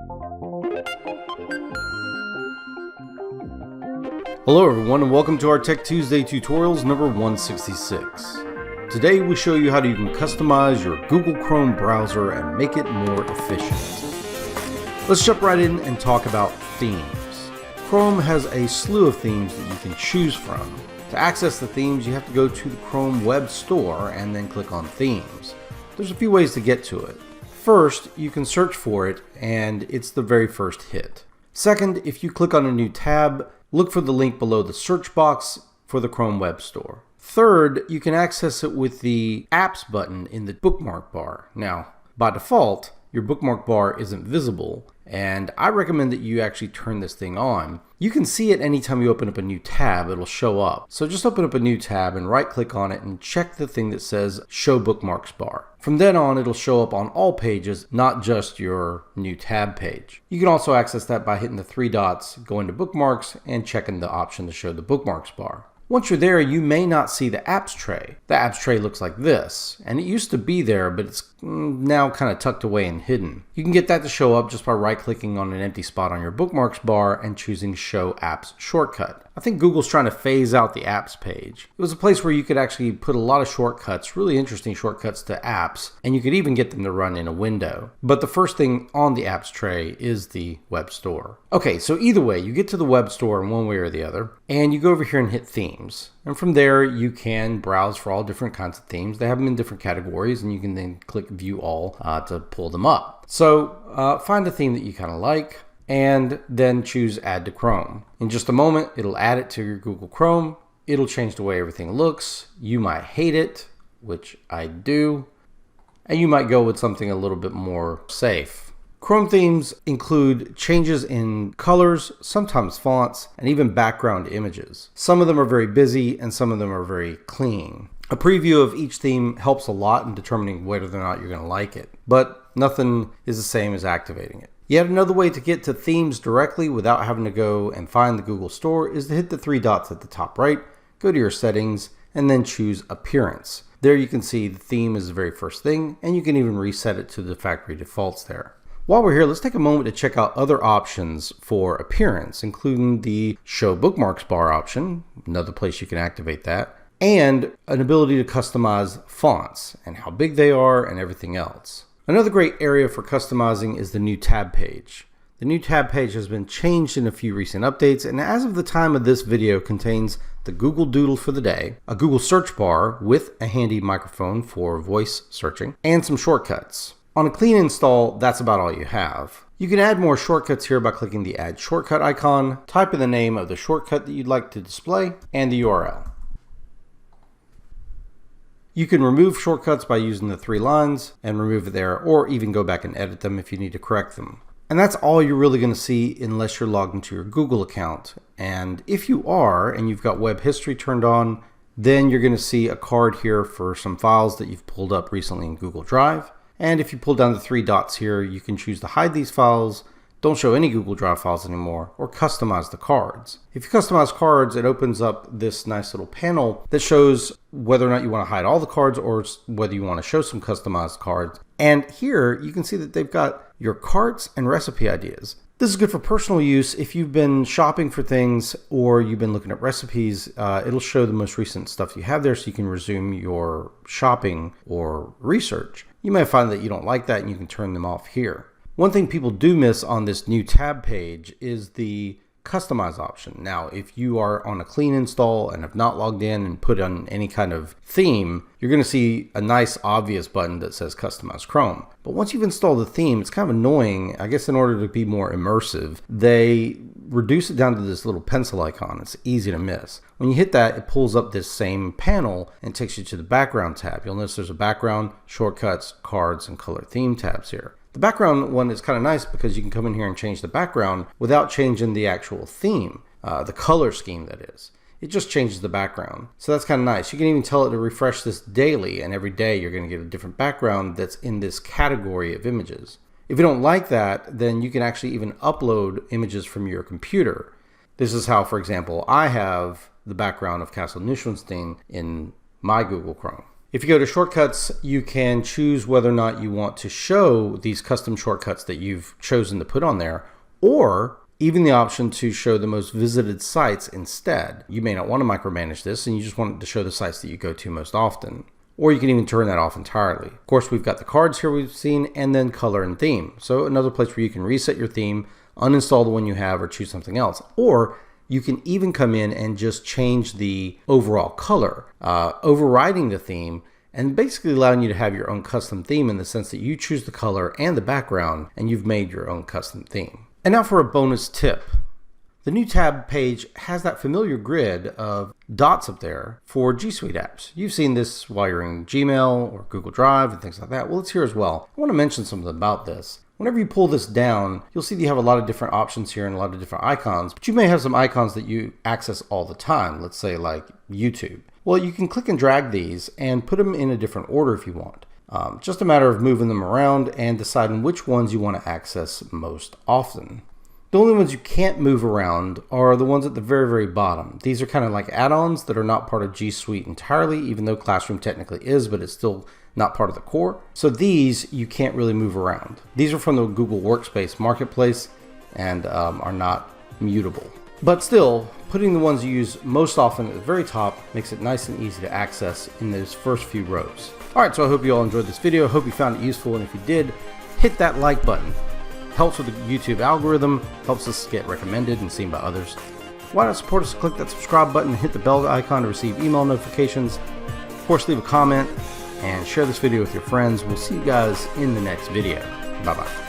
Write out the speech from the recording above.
Hello everyone and welcome to our Tech Tuesday tutorials number 166. Today we show you how you can customize your Google Chrome browser and make it more efficient. Let's jump right in and talk about themes. Chrome has a slew of themes that you can choose from. To access the themes, you have to go to the Chrome Web Store and then click on Themes. There's a few ways to get to it. First, you can search for it and it's the very first hit. Second, if you click on a new tab, look for the link below the search box for the Chrome Web Store. Third, you can access it with the Apps button in the Bookmark Bar. Now, by default, your Bookmark Bar isn't visible, and I recommend that you actually turn this thing on. You can see it anytime you open up a new tab, it'll show up. So just open up a new tab and right-click on it and check the thing that says Show Bookmarks Bar. From then on, it'll show up on all pages, not just your new tab page. You can also access that by hitting the three dots, going to Bookmarks, and checking the option to show the Bookmarks Bar. Once you're there, you may not see the apps tray. The apps tray looks like this, and it used to be there, but it's now kind of tucked away and hidden. You can get that to show up just by right-clicking on an empty spot on your Bookmarks bar and choosing Show Apps Shortcut. I think Google's trying to phase out the apps page. It was a place where you could actually put a lot of shortcuts, really interesting shortcuts to apps, and you could even get them to run in a window. But the first thing on the apps tray is the web store. Okay, so either way, you get to the web store in one way or the other, and you go over here and hit themes. And from there, you can browse for all different kinds of themes. They have them in different categories, and you can then click View All to pull them up. So find a theme that you kind of like, and then choose Add to Chrome. In just a moment, it'll add it to your Google Chrome. It'll change the way everything looks. You might hate it, which I do, and you might go with something a little bit more safe. Chrome themes include changes in colors, sometimes fonts, and even background images. Some of them are very busy and some of them are very clean. A preview of each theme helps a lot in determining whether or not you're going to like it, but nothing is the same as activating it. Yet another way to get to themes directly without having to go and find the Google Store is to hit the three dots at the top right, go to your settings, and then choose Appearance. There you can see the theme is the very first thing, and you can even reset it to the factory defaults there. While we're here, let's take a moment to check out other options for appearance, including the Show Bookmarks Bar option, another place you can activate that, and an ability to customize fonts and how big they are and everything else. Another great area for customizing is the new tab page. The new tab page has been changed in a few recent updates, and as of the time of this video contains the Google Doodle for the day, a Google search bar with a handy microphone for voice searching, and some shortcuts. On a clean install, that's about all you have. You can add more shortcuts here by clicking the Add Shortcut icon, type in the name of the shortcut that you'd like to display, and the URL. You can remove shortcuts by using the three lines and remove it there, or even go back and edit them if you need to correct them. And that's all you're really going to see unless you're logged into your Google account. And if you are, and you've got web history turned on, then you're going to see a card here for some files that you've pulled up recently in Google Drive. And if you pull down the three dots here, you can choose to hide these files, don't show any Google Drive files anymore, or customize the cards. If you customize cards, it opens up this nice little panel that shows whether or not you want to hide all the cards or whether you want to show some customized cards. And here you can see that they've got your carts and recipe ideas. This is good for personal use. If you've been shopping for things or you've been looking at recipes, it'll show the most recent stuff you have there so you can resume your shopping or research. You may find that you don't like that and you can turn them off here. One thing people do miss on this new tab page is the customize option. Now, if you are on a clean install and have not logged in and put on any kind of theme, you're going to see a nice obvious button that says Customize Chrome. But once you've installed the theme, it's kind of annoying. I guess in order to be more immersive, they reduce it down to this little pencil icon. It's easy to miss. When you hit that, it pulls up this same panel and takes you to the background tab. You'll notice there's a background, shortcuts, cards, and color theme tabs here. The background one is kind of nice because you can come in here and change the background without changing the actual theme, the color scheme that is. It just changes the background. So that's kind of nice. You can even tell it to refresh this daily, and every day you're going to get a different background that's in this category of images. If you don't like that, then you can actually even upload images from your computer. This is how, for example, I have the background of Castle Neuschwanstein in my Google Chrome. If you go to shortcuts, you can choose whether or not you want to show these custom shortcuts that you've chosen to put on there, or even the option to show the most visited sites instead. You may not want to micromanage this and you just want it to show the sites that you go to most often. Or you can even turn that off entirely. Of course, we've got the cards here we've seen, and then color and theme. So another place where you can reset your theme, uninstall the one you have, or choose something else. Or you can even come in and just change the overall color, overriding the theme, and basically allowing you to have your own custom theme in the sense that you choose the color and the background, and you've made your own custom theme. And now for a bonus tip. The new tab page has that familiar grid of dots up there for G Suite apps. You've seen this while you're in Gmail or Google Drive and things like that. Well, it's here as well. I want to mention something about this. Whenever you pull this down, you'll see that you have a lot of different options here and a lot of different icons, but you may have some icons that you access all the time, let's say like YouTube. Well, you can click and drag these and put them in a different order if you want. Just a matter of moving them around and deciding which ones you want to access most often. The only ones you can't move around are the ones at the very, very bottom. These are kind of like add-ons that are not part of G Suite entirely, even though Classroom technically is, but it's still not part of the core. So these you can't really move around. These are from the Google Workspace Marketplace and are not mutable. But still, putting the ones you use most often at the very top makes it nice and easy to access in those first few rows. Alright, so I hope you all enjoyed this video. I hope you found it useful, and if you did, hit that like button. Helps with the YouTube algorithm, helps us get recommended and seen by others. Why not support us? Click that subscribe button and hit the bell icon to receive email notifications. Of course, leave a comment and share this video with your friends. We'll see you guys in the next video. Bye-bye.